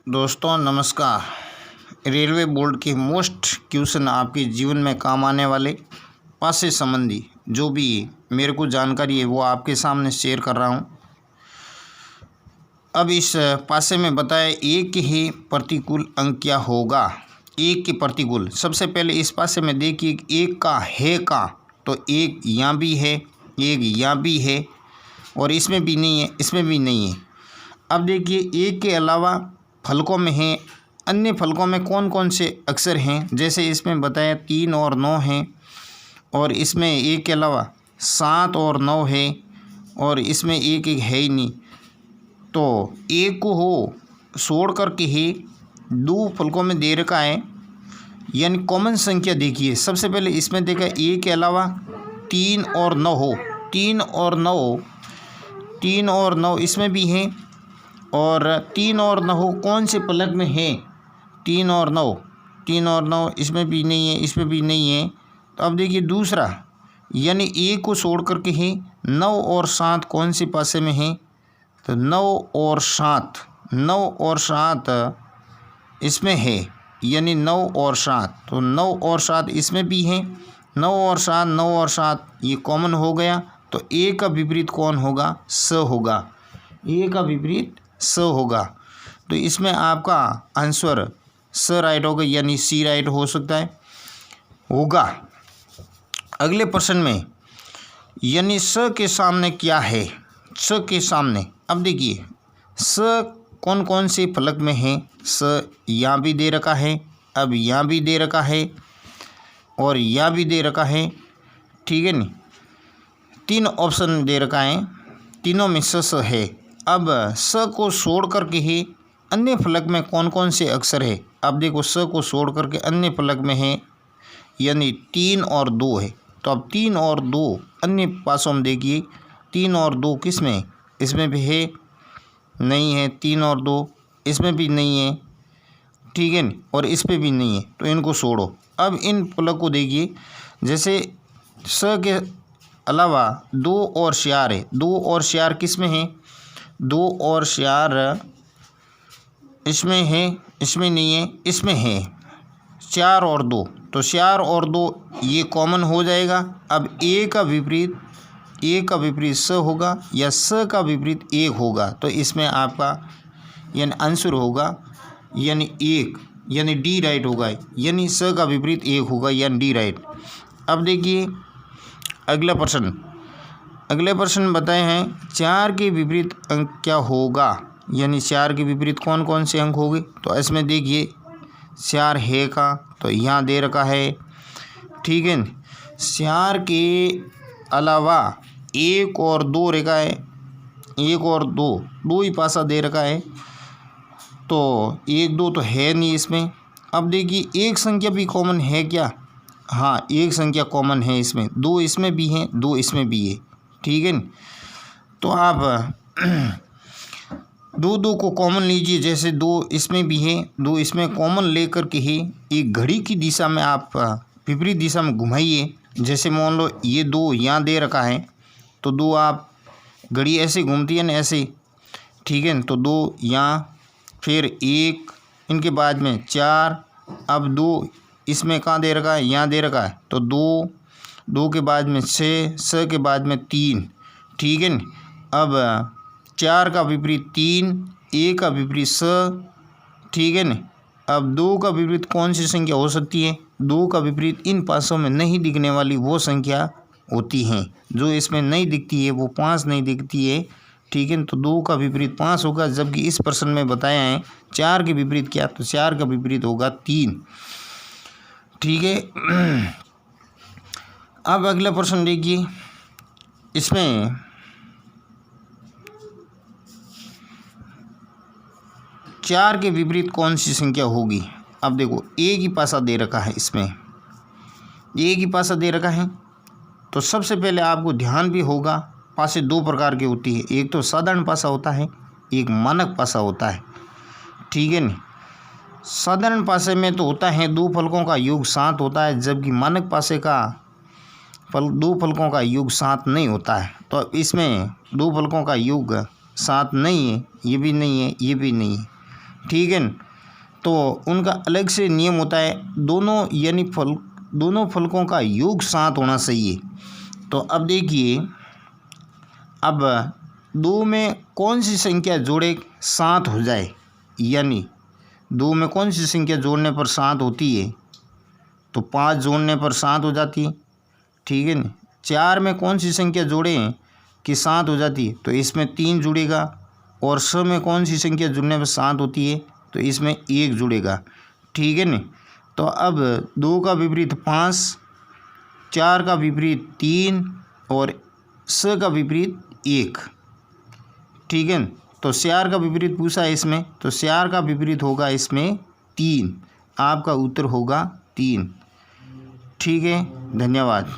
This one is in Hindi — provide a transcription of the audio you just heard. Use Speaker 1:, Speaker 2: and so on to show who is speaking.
Speaker 1: दोस्तों नमस्कार। रेलवे बोर्ड के मोस्ट क्वेश्चन आपके जीवन में काम आने वाले पासे संबंधी जो भी मेरे को जानकारी है वो आपके सामने शेयर कर रहा हूँ। अब इस पासे में बताया एक ही प्रतिकूल अंक क्या होगा। एक के प्रतिकूल, सबसे पहले इस पासे में देखिए एक का है का, तो एक यहाँ भी है, एक यहाँ भी है और इसमें भी नहीं है, इसमें भी नहीं है। अब देखिए एक के अलावा फलकों में है, अन्य फलकों में कौन कौन से अक्षर हैं, जैसे इसमें बताया 3 और 9 हैं और इसमें एक के अलावा 7 और 9 है और इसमें एक एक है ही नहीं। तो एक को हो छोड़ करके ही 2 फलकों में दे रखा है, यानी कॉमन संख्या देखिए। सबसे पहले इसमें देखा एक के अलावा 3 और 9 हो, 3 और 9 इसमें भी है और 3 और 9 कौन से फलक में है, 3 और 9 इसमें भी नहीं है, इसमें भी नहीं है। तो अब देखिए दूसरा, यानी एक को छोड़ करके है 9 और 7 कौन से पासे में है, तो 9 और 7 इसमें है, यानी 9 और 7, तो 9 और 7 इसमें भी है। 9 और 7 ये कॉमन हो गया। तो ए का विपरीत कौन होगा, स होगा, ए का विपरीत स होगा। तो इसमें आपका आंसर स राइट होगा, यानी सी राइट हो सकता है होगा। अगले प्रश्न में यानी स के सामने क्या है, स के सामने अब देखिए स कौन कौन से फलक में है। स यहाँ भी दे रखा है, अब यहाँ भी दे रखा है और यहाँ भी दे रखा है, ठीक है नहीं। 3 ऑप्शन दे रखा है, तीनों में स है। अब स को छोड़ करके ही अन्य फलक में कौन कौन से अक्षर है। अब देखो स को छोड़ करके अन्य फलक में है, यानी 3 और 2 है। तो अब 3 और 2 अन्य पासों में देखिए, 3 और 2 किस में, इसमें भी है नहीं है, 3 और 2 इसमें भी नहीं है, ठीक है, और इस पे भी नहीं है, तो इनको छोड़ो। अब इन फलक को देखिए, जैसे स के अलावा 2 और 4 है, 2 और 4 किस में है, 2 और 4 इसमें है, इसमें नहीं है, इसमें है 4 और 2, तो 4 और 2 ये कॉमन हो जाएगा। अब ए का विपरीत स होगा या स का विपरीत 1 होगा, तो इसमें आपका यानी आंसर होगा यानी 1, यानी डी राइट होगा, यानी स का विपरीत 1 होगा यानी डी राइट। अब देखिए अगला प्रश्न बताए हैं 4 के विपरीत अंक क्या होगा, यानी 4 के विपरीत कौन कौन से अंक होंगे। तो इसमें देखिए 4 है का, तो यहाँ दे रखा है, ठीक है। 4 के अलावा 1 और 2 रखा है, 1 और 2 ही पासा दे रखा है, तो 1 2 तो है नहीं इसमें। अब देखिए एक संख्या भी कॉमन है क्या, हाँ एक संख्या कॉमन है इसमें, 2 इसमें भी है, 2 इसमें भी है, ठीक है। तो आप 2 को कॉमन लीजिए, जैसे 2 इसमें भी है, 2 इसमें कॉमन लेकर के ही एक घड़ी की दिशा में आप विपरीत दिशा में घुमाइए। जैसे मान लो ये 2 यहाँ दे रखा है, तो 2 आप घड़ी ऐसे घूमती है ना, ऐसे, ठीक है। तो 2 यहाँ, फिर 1, इनके बाद में 4, अब 2 इसमें कहाँ दे रखा है, यहाँ दे रखा है, तो 2 के बाद में 6, स के बाद में 3, ठीक है। अब 4 का विपरीत 3, 1 का विपरीत स, ठीक है न। अब 2 का विपरीत कौन सी संख्या हो सकती है, 2 का विपरीत इन पासों में नहीं दिखने वाली वो संख्या होती हैं, जो इसमें नहीं दिखती है वो 5 नहीं दिखती है, ठीक है। तो 2 का विपरीत 5 होगा, जबकि इस प्रश्न में बताया है 4 के विपरीत क्या, तो 4 का विपरीत होगा 3, ठीक है। अब अगला प्रश्न देखिए, इसमें 4 के विपरीत कौन सी संख्या होगी। अब देखो एक ही पासा दे रखा है, इसमें एक ही पासा दे रखा है, तो सबसे पहले आपको ध्यान भी होगा पासे 2 प्रकार की होती है, एक तो साधारण पासा होता है, एक मानक पासा होता है, ठीक है नहीं। साधारण पासे में तो होता है 2 फलकों का योग 7 होता है, जबकि मानक पासे का 2 फलकों का योग 7 नहीं होता है। तो इसमें 2 फलकों का योग 7 नहीं है, ये भी नहीं है, ये भी नहीं है, ठीक है न। तो उनका अलग से नियम होता है, दोनों यानी दोनों फलकों का योग 7 होना चाहिए। तो अब देखिए, अब 2 में कौन सी संख्या जोड़े 7 हो जाए, यानी 2 में कौन सी संख्या जोड़ने पर 7 होती है, तो 5 जोड़ने पर 7 हो जाती है, ठीक है न। 4 में कौन सी संख्या जोड़ें कि 7 हो जाती है, तो इसमें 3 जुड़ेगा। और 6 में कौन सी संख्या जुड़ने पर 7 होती है, तो इसमें 1 जुड़ेगा, ठीक है न। तो अब 2 का विपरीत 5, 4 का विपरीत 3 और 6 का विपरीत 1, ठीक है न। तो 4 का विपरीत पूछा है इसमें, तो 4 का विपरीत होगा इसमें 3, आपका उत्तर होगा 3, ठीक है। धन्यवाद।